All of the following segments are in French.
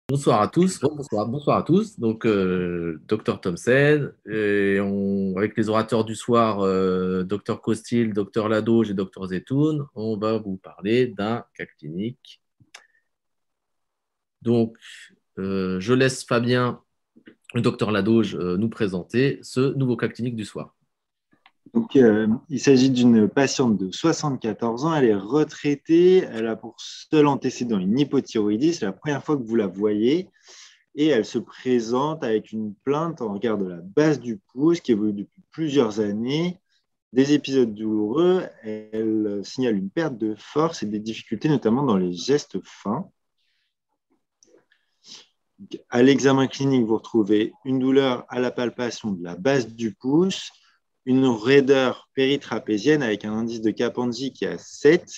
Bonsoir à tous, bonsoir à tous. Donc, Dr Thomsen, avec les orateurs du soir, Dr Costil, Dr Ladoge et Dr Zetoun, on va vous parler d'un cas clinique. Donc, je laisse Fabien, le Dr Ladoge, nous présenter ce nouveau cas clinique du soir. Il s'agit d'une patiente de 74 ans. Elle est retraitée. Elle a pour seul antécédent une hypothyroïdie. C'est la première fois que vous la voyez. Et elle se présente avec une plainte en regard de la base du pouce qui évolue depuis plusieurs années. Des épisodes douloureux. Elle signale une perte de force et des difficultés, notamment dans les gestes fins. À l'examen clinique, vous retrouvez une douleur à la palpation de la base du pouce, une raideur péritrapézienne avec un indice de Kaplan-G qui est à 7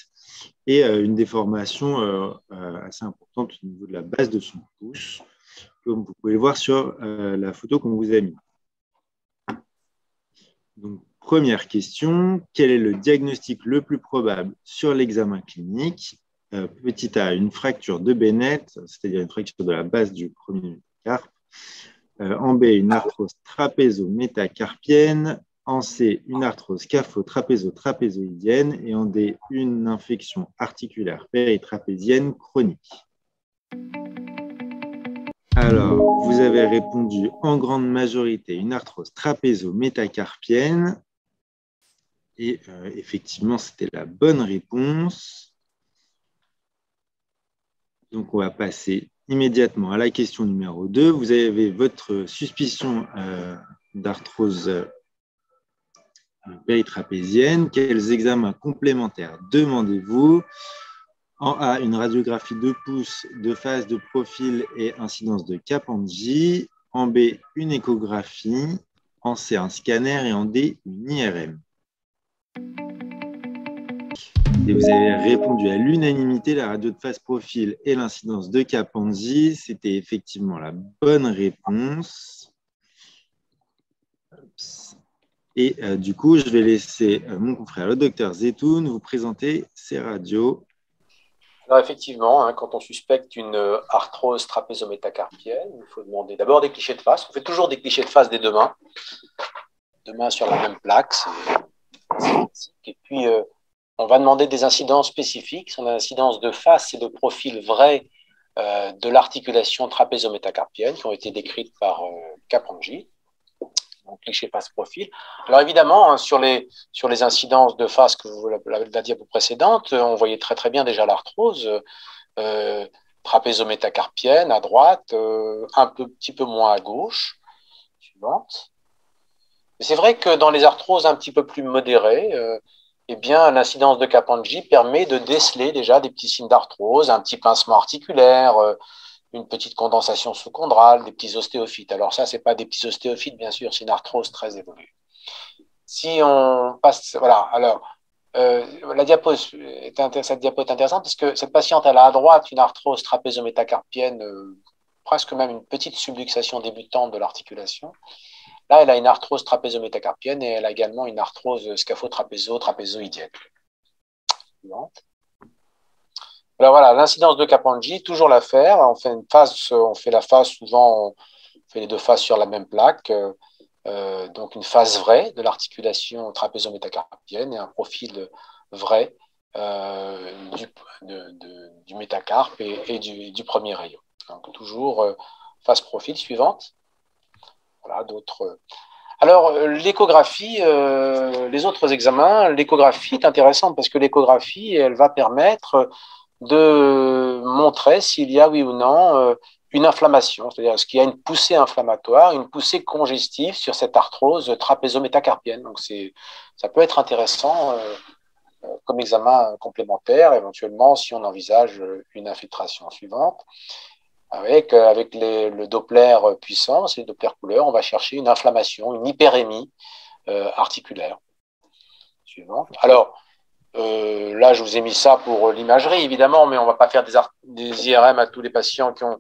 et une déformation assez importante au niveau de la base de son pouce, comme vous pouvez le voir sur la photo qu'on vous a mise. Donc, première question, quel est le diagnostic le plus probable sur l'examen clinique? Petit a, une fracture de Bennett, c'est-à-dire une fracture de la base du premier métacarpe. En B, une arthrose trapézo-métacarpienne. En C, une arthrose scapho-trapézo-trapézoïdienne. Et en D, une infection articulaire péritrapézienne chronique. Alors, vous avez répondu en grande majorité une arthrose trapézo-métacarpienne. Et effectivement, c'était la bonne réponse. Donc, on va passer immédiatement à la question numéro 2. Vous avez votre suspicion d'arthrose péritrapézienne. Quels examens complémentaires demandez-vous? En A, une radiographie de pouce, de face, de profil et incidence de Kaplan-G. En B, une échographie. En C, un scanner. Et en D, une IRM. Et vous avez répondu à l'unanimité, la radio de face profil et l'incidence de Kaplan-G. C'était effectivement la bonne réponse. Et du coup, je vais laisser mon confrère, le docteur Zetoun, vous présenter ces radios. Alors effectivement, quand on suspecte une arthrose trapézo-métacarpienne, il faut demander d'abord des clichés de face. On fait toujours des clichés de face des deux mains sur la même plaque. Et puis, on va demander des incidences spécifiques. Son incidence de face et de profil vrai de l'articulation trapézo-métacarpienne qui ont été décrites par Kaplan-G. Donc, cliché face profil. Alors évidemment, sur les incidences de face que la diapo précédente, on voyait très bien déjà l'arthrose trapézo-métacarpienne à droite, petit peu moins à gauche. Suivante. C'est vrai que dans les arthroses un petit peu plus modérées, eh bien, l'incidence de Kaplan-G permet de déceler déjà des petits signes d'arthrose, un petit pincement articulaire, une petite condensation sous-chondrale, des petits ostéophytes. Alors ça, ce n'est pas des petits ostéophytes, bien sûr, c'est une arthrose très évoluée. Si on passe, voilà, alors, cette diapo est intéressante parce que cette patiente, elle a à droite une arthrose trapézo-métacarpienne, presque même une petite subluxation débutante de l'articulation. Là, elle a une arthrose trapézo-métacarpienne et elle a également une arthrose scapho-trapézo-trapézoïdienne. Alors voilà, l'incidence de Kaplan-G, toujours la faire. On fait la face, souvent on fait les deux faces sur la même plaque. Donc une face vraie de l'articulation trapézo-métacarpienne et un profil vrai du métacarpe et du premier rayon. Donc toujours face profil suivante. Voilà, d'autres. Alors, l'échographie, les autres examens, l'échographie est intéressante parce que l'échographie, elle va permettre de montrer s'il y a, oui ou non, une inflammation, c'est-à-dire est-ce qu'il y a une poussée inflammatoire, une poussée congestive sur cette arthrose trapézo-métacarpienne. Donc, ça peut être intéressant comme examen complémentaire, éventuellement, si on envisage une infiltration suivante. Avec le Doppler puissance et le Doppler couleur, on va chercher une inflammation, une hyperémie articulaire. Suivante. Alors, là, je vous ai mis ça pour l'imagerie, évidemment, mais on ne va pas faire des IRM à tous les patients qui ont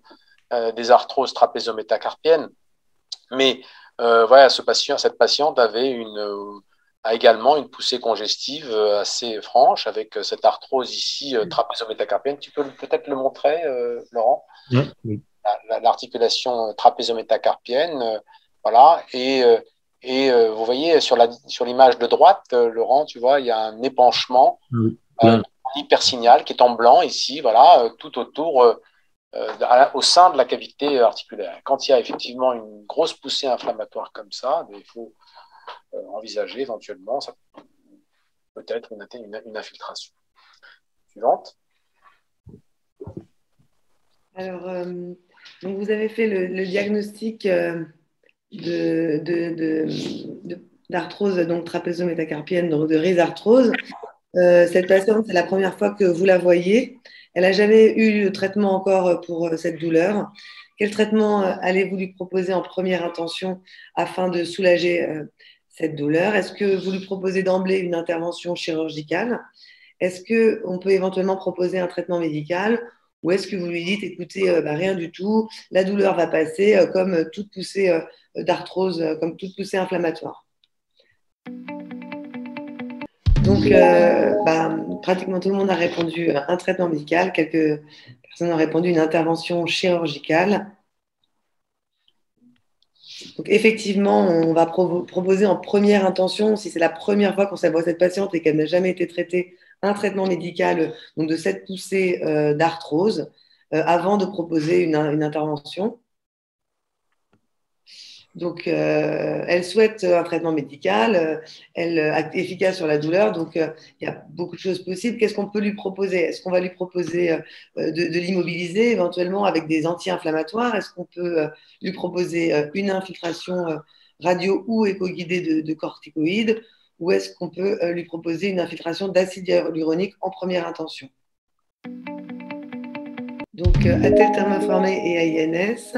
des arthroses trapézo-métacarpiennes. Mais voilà, cette patiente a également une poussée congestive assez franche avec cette arthrose ici trapézo-métacarpienne. Tu peux peut-être le montrer, Laurent? Oui. l'articulation trapézo-métacarpienne, voilà, vous voyez sur l'image de droite, Laurent, tu vois, il y a un épanchement, Oui. un hypersignal qui est en blanc ici, voilà, tout autour, au sein de la cavité articulaire. Quand il y a effectivement une grosse poussée inflammatoire comme ça, il faut envisager éventuellement peut-être une infiltration. Suivante. Alors, donc vous avez fait le diagnostic d'arthrose donc trapézo-métacarpienne, donc de rhizarthrose. Cette patiente, c'est la première fois que vous la voyez. Elle n'a jamais eu de traitement encore pour cette douleur. Quel traitement allez-vous lui proposer en première intention afin de soulager cette douleur? Est-ce que vous lui proposez d'emblée une intervention chirurgicale? Est-ce qu'on peut éventuellement proposer un traitement médical? Ou est-ce que vous lui dites, écoutez, rien du tout, la douleur va passer comme toute poussée d'arthrose, comme toute poussée inflammatoire? Donc, pratiquement tout le monde a répondu un traitement médical. Quelques personnes ont répondu une intervention chirurgicale. Donc, effectivement, on va proposer en première intention, si c'est la première fois qu'on voit cette patiente et qu'elle n'a jamais été traitée, un traitement médical donc de cette poussée d'arthrose avant de proposer une intervention. Donc, elle souhaite un traitement médical, elle est efficace sur la douleur, donc il y a beaucoup de choses possibles. Qu'est-ce qu'on peut lui proposer? Est-ce qu'on va lui proposer de l'immobiliser éventuellement avec des anti-inflammatoires? Est-ce qu'on peut lui proposer une infiltration radio ou éco-guidée de corticoïdes? Ou est-ce qu'on peut lui proposer une infiltration d'acide hyaluronique en première intention? Donc, ATEL thermoformé et AINS.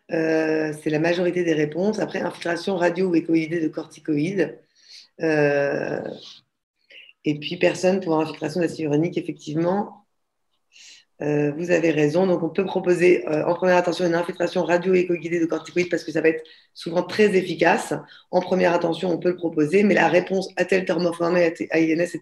C'est la majorité des réponses. Après, infiltration radio ou écoïdée de corticoïdes. Et puis, personne pour infiltration d'acide hyaluronique, effectivement. Vous avez raison. Donc, on peut proposer en première intention une infiltration radio-éco-guidée de corticoïdes parce que ça va être souvent très efficace. En première intention, on peut le proposer, mais la réponse ATEL thermoformé AINS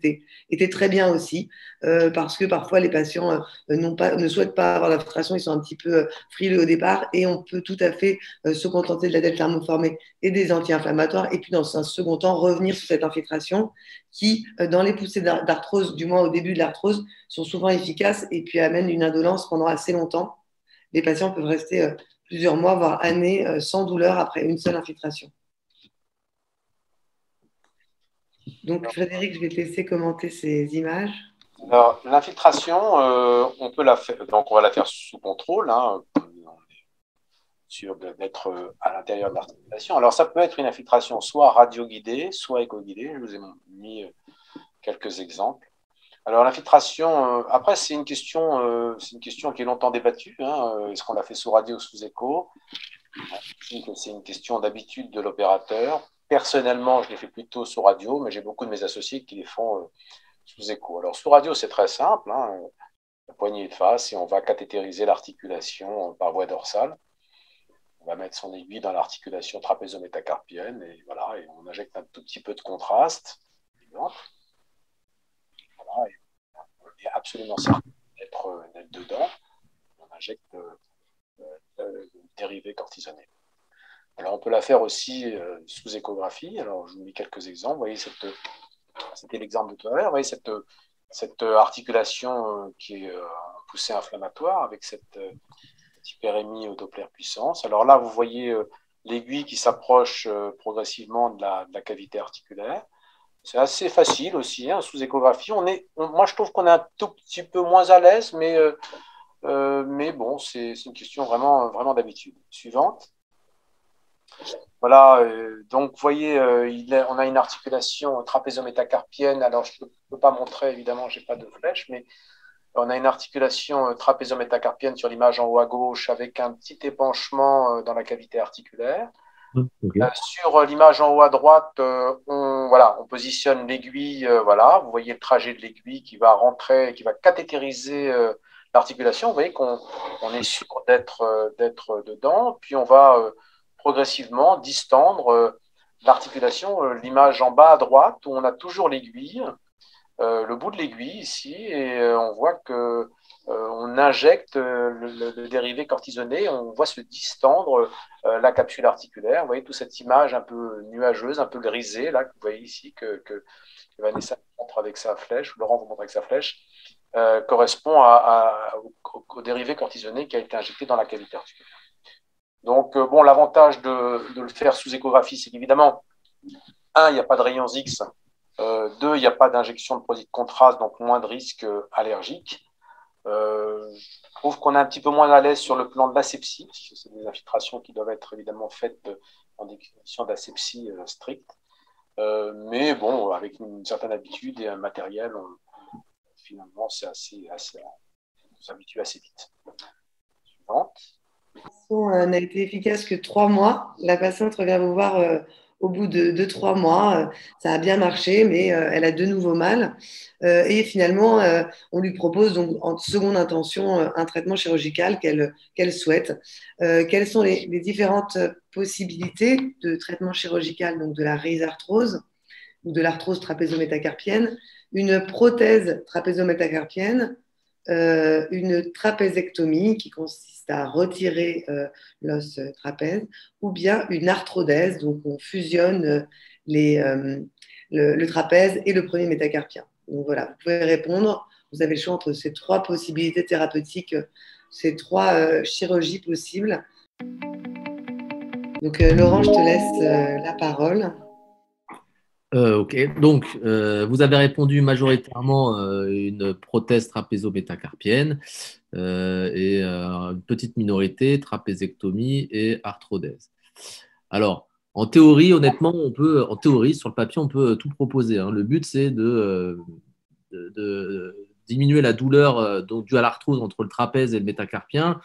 était très bien aussi parce que parfois les patients ne souhaitent pas avoir l'infiltration, ils sont un petit peu frileux au départ et on peut tout à fait se contenter de l'ATEL thermoformé et des anti-inflammatoires et puis dans un second temps revenir sur cette infiltration qui, dans les poussées d'arthrose, du moins au début de l'arthrose, sont souvent efficaces et puis amènent une indolence pendant assez longtemps. Les patients peuvent rester plusieurs mois, voire années, sans douleur après une seule infiltration. Donc, Frédéric, je vais te laisser commenter ces images. Alors, l'infiltration, on peut la faire, donc on va la faire sous contrôle, hein, sûr d'être à l'intérieur de l'articulation. Alors, ça peut être une infiltration soit radio-guidée, soit éco-guidée. Je vous ai mis quelques exemples. Alors, l'infiltration, après, c'est une question qui est longtemps débattue. Hein. Est-ce qu'on la fait sous radio ou sous écho? C'est une question d'habitude de l'opérateur. Personnellement, je les fais plutôt sous radio, mais j'ai beaucoup de mes associés qui les font sous écho. Alors, sous radio, c'est très simple. Hein. La poignée de face et on va cathétériser l'articulation par voie dorsale. On va mettre son aiguille dans l'articulation trapézo-métacarpienne et voilà, et on injecte un tout petit peu de contraste. Voilà, et on est absolument certain d'être dedans. On injecte le dérivé cortisonné. Alors, on peut la faire aussi sous échographie. Alors, je vous mets quelques exemples. Vous voyez, c'était l'exemple de tout à l'heure. Vous voyez cette articulation qui est poussée inflammatoire avec cette hyperémie au Doppler puissance. Alors là, vous voyez l'aiguille qui s'approche progressivement de la cavité articulaire. C'est assez facile aussi, hein, sous échographie. Moi, je trouve qu'on est un tout petit peu moins à l'aise, mais bon, c'est une question vraiment, vraiment d'habitude. Suivante. Voilà, donc vous voyez, on a une articulation trapézo-métacarpienne. Alors, je ne peux pas montrer, évidemment, je n'ai pas de flèche, mais on a une articulation trapézo-métacarpienne sur l'image en haut à gauche avec un petit épanchement dans la cavité articulaire. Okay. Sur l'image en haut à droite, on positionne l'aiguille. Voilà, vous voyez le trajet de l'aiguille qui va rentrer, qui va cathétériser l'articulation. Vous voyez qu'on est sûr d'être dedans. Puis on va progressivement distendre l'articulation. L'image en bas à droite où on a toujours l'aiguille. Le bout de l'aiguille ici et on voit que on injecte le dérivé cortisonné, on voit se distendre la capsule articulaire. Vous voyez toute cette image un peu nuageuse, un peu grisée, là, que vous voyez ici, que Vanessa montre avec sa flèche, ou Laurent vous montre avec sa flèche, correspond au dérivé cortisonné qui a été injecté dans la cavité articulaire. Donc, bon, l'avantage de le faire sous échographie, c'est qu'évidemment, un, il n'y a pas de rayons X, deux, il n'y a pas d'injection de produits de contraste, donc moins de risques allergiques. Je trouve qu'on est un petit peu moins à l'aise sur le plan de l'asepsie, parce que c'est des infiltrations qui doivent être évidemment faites dans des conditions d'asepsie strictes. Mais bon, avec une certaine habitude et un matériel, finalement, c'est on s'habitue assez vite. Suivante. N'a été efficace que 3 mois. La patiente revient vous voir au bout de 3 mois. Ça a bien marché, mais elle a de nouveau mal. Et finalement, on lui propose donc en seconde intention un traitement chirurgical qu'elle souhaite. Quelles sont les différentes possibilités de traitement chirurgical, donc de la rhizarthrose ou de l'arthrose trapézométacarpienne, une prothèse trapézométacarpienne, une trapézectomie qui consiste à retirer l'os trapèze, ou bien une arthrodèse, donc on fusionne le trapèze et le premier métacarpien. Donc voilà, vous pouvez répondre, vous avez le choix entre ces 3 possibilités thérapeutiques, ces 3 chirurgies possibles. Donc Laurent, je te laisse la parole. Ok, donc vous avez répondu majoritairement une prothèse trapézo-métacarpienne et une petite minorité trapézectomie et arthrodèse. Alors, en théorie, honnêtement, en théorie, sur le papier, on peut tout proposer, hein. Le but, c'est de diminuer la douleur donc, due à l'arthrose entre le trapèze et le métacarpien.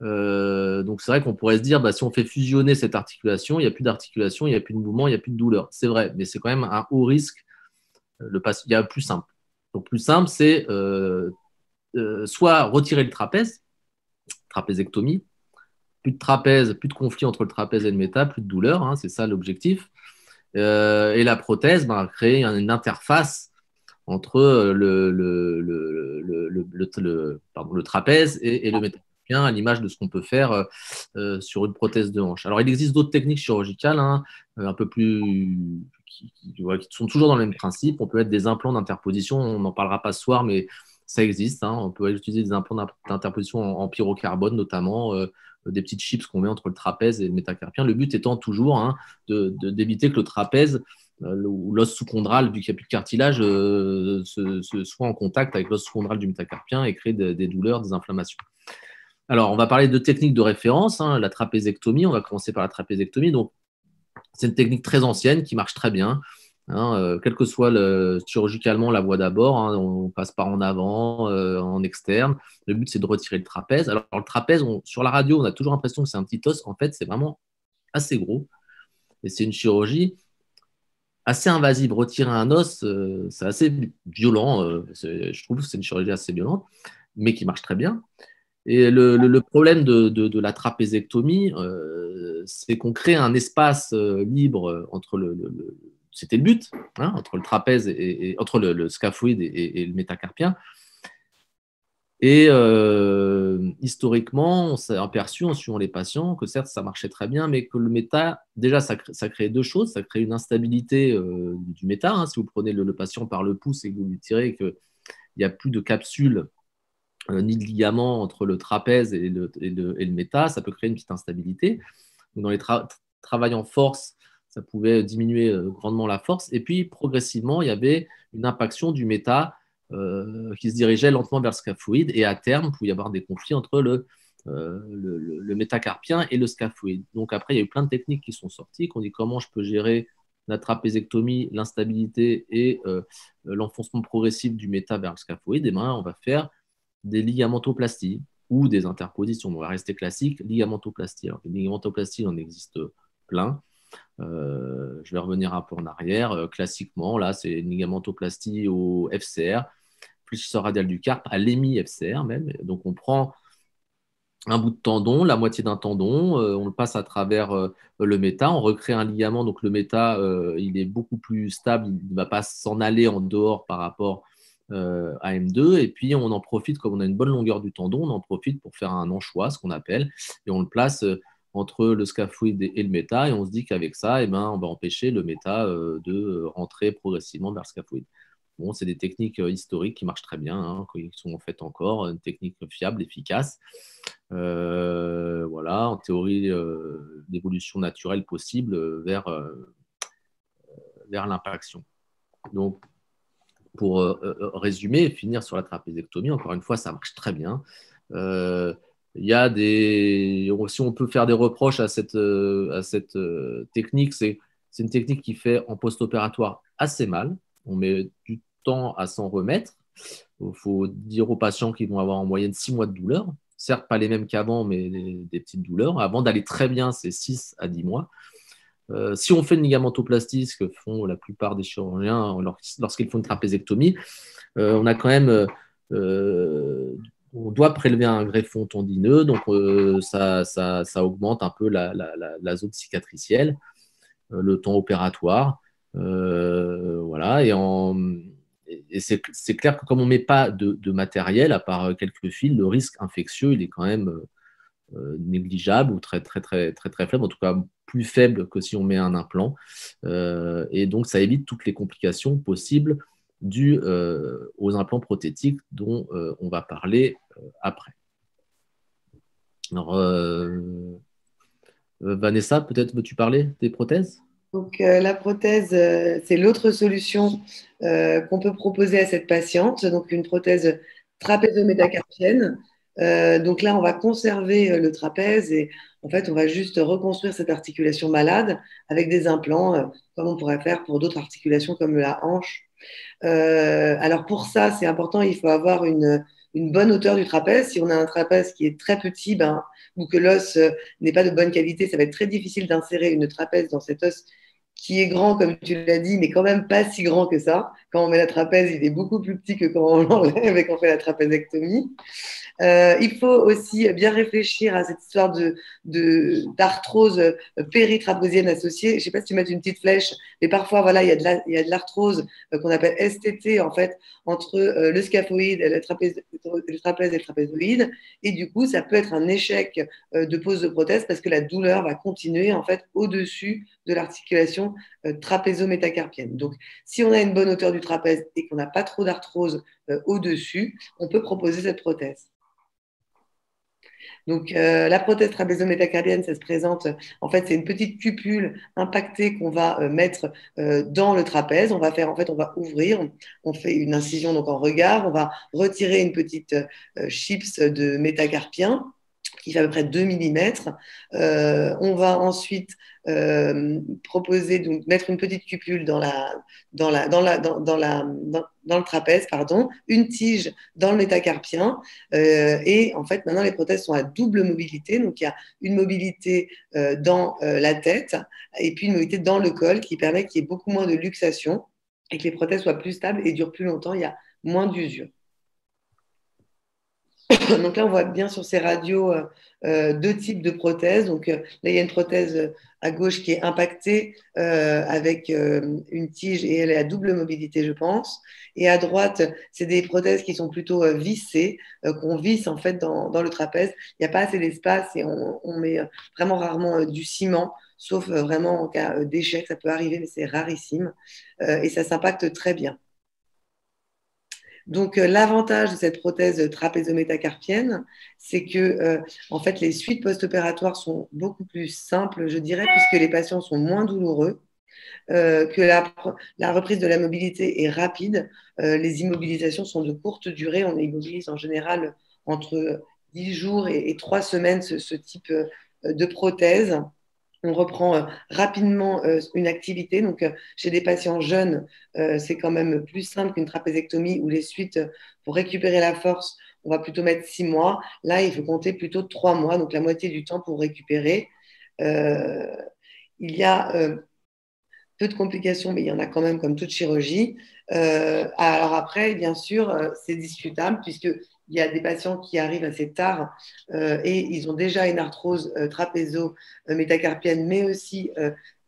Donc c'est vrai qu'on pourrait se dire, si on fait fusionner cette articulation, il n'y a plus d'articulation, il n'y a plus de mouvement, il n'y a plus de douleur. C'est vrai, mais c'est quand même un haut risque. Il y a plus simple. Donc plus simple, c'est soit retirer le trapèze, trapézectomie, plus de trapèze, plus de conflit entre le trapèze et le méta, plus de douleur, hein, c'est ça l'objectif. Et la prothèse, créer une interface entre le trapèze et le métacarpien, à l'image de ce qu'on peut faire sur une prothèse de hanche. Alors, il existe d'autres techniques chirurgicales, hein, un peu plus qui sont toujours dans le même principe. On peut mettre des implants d'interposition, on n'en parlera pas ce soir, mais ça existe, hein. On peut utiliser des implants d'interposition en pyrocarbone, notamment des petites chips qu'on met entre le trapèze et le métacarpien. Le but étant toujours, hein, d'éviter que le trapèze ou l'os sous-chondral, vu qu'il n'y a plus de cartilage, soit en contact avec l'os sous-chondral du métacarpien et crée des douleurs, des inflammations. Alors, on va parler de techniques de référence, hein, la trapézectomie. On va commencer par la trapézectomie. Donc, c'est une technique très ancienne qui marche très bien. Hein, quel que soit chirurgicalement la voie d'abord, hein, on passe par en avant, en externe. Le but, c'est de retirer le trapèze. Alors, le trapèze, sur la radio, on a toujours l'impression que c'est un petit os. En fait, c'est vraiment assez gros. Et c'est une chirurgie assez invasive. Retirer un os, c'est assez violent. Je trouve que c'est une chirurgie assez violente, mais qui marche très bien. Et le problème de la trapézectomie, c'est qu'on crée un espace libre entre c'était le but, hein, entre le trapèze et entre le scaphoïde et le métacarpien. Et historiquement, on s'est aperçu en suivant les patients que certes, ça marchait très bien, mais que le méta, déjà, ça crée 2 choses. Ça crée une instabilité du méta. Hein. Si vous prenez le patient par le pouce et que vous lui tirez, qu'il n'y a plus de capsule ni de ligament entre le trapèze et le méta, ça peut créer une petite instabilité. Donc, dans les travails en force, ça pouvait diminuer grandement la force. Et puis, progressivement, il y avait une impaction du méta qui se dirigeait lentement vers le scaphoïde. Et à terme, il pouvait y avoir des conflits entre le métacarpien et le scaphoïde. Donc, après, il y a eu plein de techniques qui sont sorties, qu'on dit comment je peux gérer la trapézectomie, l'instabilité et l'enfoncement progressif du méta vers le scaphoïde. Et on va faire des ligamentoplasties ou des interpositions. On va rester classique, ligamentoplastie. Alors, les ligamentoplasties, il en existe plein. Je vais revenir un peu en arrière. Classiquement, là, c'est une ligamentoplastie au FCR, fléchisseur radial du carpe, à l'hémi-FCR même. Donc, on prend un bout de tendon, la moitié d'un tendon, on le passe à travers le méta, on recrée un ligament. Donc, le méta, il est beaucoup plus stable, il ne va pas s'en aller en dehors par rapport AM2, et puis on en profite, comme on a une bonne longueur du tendon, on en profite pour faire un anchois, ce qu'on appelle, et on le place entre le scaphoïde et le méta, et on se dit qu'avec ça, eh ben, on va empêcher le méta de rentrer progressivement vers le scaphoïde. Bon, c'est des techniques historiques qui marchent très bien, hein, qui sont faites encore, une technique fiable, efficace. Voilà, en théorie, l'évolution naturelle possible vers l'impaction. Donc, pour résumer et finir sur la trapézectomie, encore une fois, ça marche très bien. Il y a si on peut faire des reproches à cette technique, c'est une technique qui fait en post-opératoire assez mal. On met du temps à s'en remettre. Il faut dire aux patients qu'ils vont avoir en moyenne 6 mois de douleur. Certes, pas les mêmes qu'avant, mais des petites douleurs. Avant d'aller très bien, c'est 6 à 10 mois. Si on fait une ligamentoplastie, ce que font la plupart des chirurgiens lorsqu'ils font une trapézectomie, on a quand même, on doit prélever un greffon tendineux, donc ça augmente un peu la zone cicatricielle, le temps opératoire, voilà. Et c'est clair que comme on ne met pas de matériel, à part quelques fils, le risque infectieux, il est quand même négligeable ou très, très, très, très, très faible, en tout cas plus faible que si on met un implant. Et donc, ça évite toutes les complications possibles dues aux implants prothétiques dont on va parler après. Alors, Vanessa, peut-être veux-tu parler des prothèses? Donc, la prothèse, c'est l'autre solution qu'on peut proposer à cette patiente. Donc, une prothèse trapézo-métacarpienne. Donc là, on va conserver le trapèze et en fait, on va juste reconstruire cette articulation malade avec des implants, comme on pourrait faire pour d'autres articulations comme la hanche. Alors pour ça, c'est important, il faut avoir une bonne hauteur du trapèze. Si on a un trapèze qui est très petit, ou que l'os n'est pas de bonne qualité, ça va être très difficile d'insérer une trapèze dans cet os qui est grand, comme tu l'as dit, mais quand même pas si grand que ça. Quand on met la trapèze, il est beaucoup plus petit que quand on l'enlève et qu'on fait la trapézectomie. Il faut aussi bien réfléchir à cette histoire d'arthrose péritrapézienne associée. Je ne sais pas si tu mets une petite flèche, mais parfois, voilà, il y a de l'arthrose qu'on appelle STT, en fait, entre le scaphoïde, le trapèze et le trapézoïde. Et du coup, ça peut être un échec de pose de prothèse parce que la douleur va continuer, en fait, au-dessus de l'articulation trapézo-métacarpienne. Donc, si on a une bonne hauteur du trapèze et qu'on n'a pas trop d'arthrose au-dessus, on peut proposer cette prothèse. Donc, la prothèse trapézo-métacarpienne, ça se présente, en fait, c'est une petite cupule impactée qu'on va mettre dans le trapèze. On va ouvrir, on fait une incision donc en regard, on va retirer une petite chips de métacarpien qui fait à peu près 2 mm. On va ensuite proposer, donc mettre une petite cupule dans le trapèze, pardon, une tige dans le métacarpien. Et en fait, maintenant, les prothèses sont à double mobilité. Donc, il y a une mobilité dans la tête et puis une mobilité dans le col qui permet qu'il y ait beaucoup moins de luxation et que les prothèses soient plus stables et durent plus longtemps. Il y a moins d'usure. Donc là, on voit bien sur ces radios deux types de prothèses. Donc là, il y a une prothèse à gauche qui est impactée avec une tige et elle est à double mobilité, je pense. Et à droite, c'est des prothèses qui sont plutôt vissées, qu'on visse en fait dans le trapèze. Il n'y a pas assez d'espace et on met vraiment rarement du ciment, sauf vraiment en cas d'échec, ça peut arriver, mais c'est rarissime. Et ça s'impacte très bien. Donc, l'avantage de cette prothèse trapézo-métacarpienne, c'est que, en fait, les suites post-opératoires sont beaucoup plus simples, je dirais, puisque les patients sont moins douloureux, que la reprise de la mobilité est rapide. Les immobilisations sont de courte durée. On immobilise en général entre 10 jours et 3 semaines ce type de prothèse. On reprend rapidement une activité. Donc, chez des patients jeunes, c'est quand même plus simple qu'une trapézectomie où les suites, pour récupérer la force, on va plutôt mettre 6 mois. Là, il faut compter plutôt 3 mois, donc la moitié du temps pour récupérer. Il y a peu de complications, mais il y en a quand même comme toute chirurgie. Alors après, bien sûr, c'est discutable puisqu'il y a des patients qui arrivent assez tard et ils ont déjà une arthrose trapézo-métacarpienne, mais aussi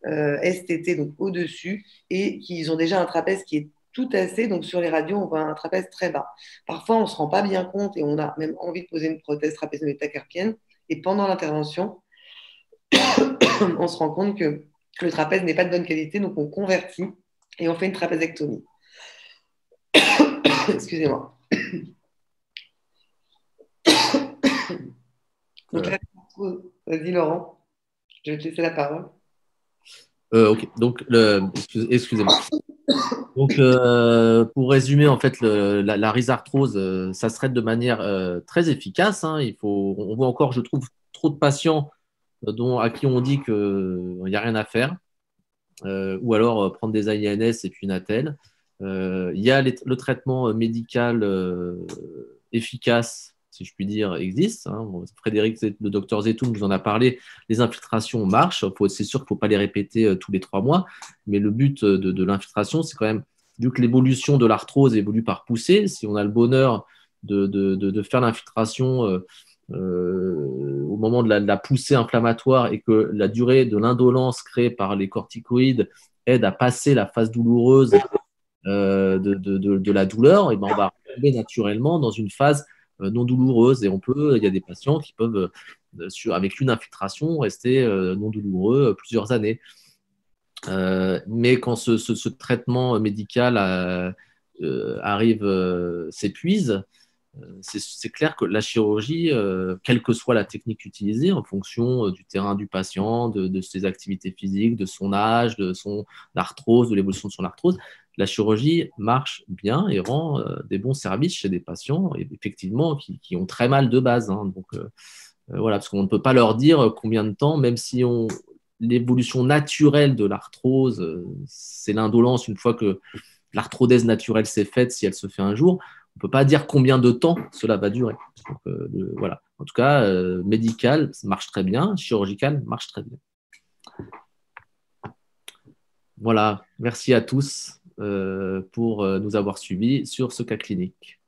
STT, donc au-dessus, et qui ont déjà un trapèze qui est tout assez. Donc, sur les radios, on voit un trapèze très bas. Parfois, on ne se rend pas bien compte et on a même envie de poser une prothèse trapézio-métacarpienne. Et pendant l'intervention, on se rend compte que le trapèze n'est pas de bonne qualité, donc on convertit et on fait une trapézectomie. Excusez-moi. Donc là, vas-y Laurent, je vais te laisser la parole. Ok, donc excusez-moi. Donc, pour résumer, en fait, la rhizarthrose, ça se traite de manière très efficace. Hein. On voit encore, je trouve, trop de patients à qui on dit qu'il n'y a rien à faire, ou alors prendre des INS et puis une attelle. Il y a le traitement médical efficace, si je puis dire, existe. Hein. Frédéric, le docteur Zetoun vous en a parlé. Les infiltrations marchent. C'est sûr qu'il ne faut pas les répéter tous les 3 mois, mais le but de l'infiltration, c'est quand même, vu que l'évolution de l'arthrose évolue par poussée, si on a le bonheur de faire l'infiltration au moment de la poussée inflammatoire et que la durée de l'indolence créée par les corticoïdes aide à passer la phase douloureuse de la douleur, et ben on va tomber naturellement dans une phase non douloureuse. Et il y a des patients qui peuvent, avec une infiltration, rester non douloureux plusieurs années. Mais quand ce traitement médical s'épuise, c'est clair que la chirurgie, quelle que soit la technique utilisée, en fonction du terrain du patient, de ses activités physiques, de son âge, de son arthrose, de l'évolution de son arthrose, la chirurgie marche bien et rend des bons services chez des patients, effectivement, qui ont très mal de base. Hein. Donc, voilà, parce qu'on ne peut pas leur dire combien de temps, même si l'évolution naturelle de l'arthrose, c'est l'indolence une fois que l'arthrodèse naturelle s'est faite, si elle se fait un jour. On ne peut pas dire combien de temps cela va durer. Donc, voilà. En tout cas, médical, ça marche très bien. Chirurgical, marche très bien. Voilà. Merci à tous pour nous avoir suivis sur ce cas clinique.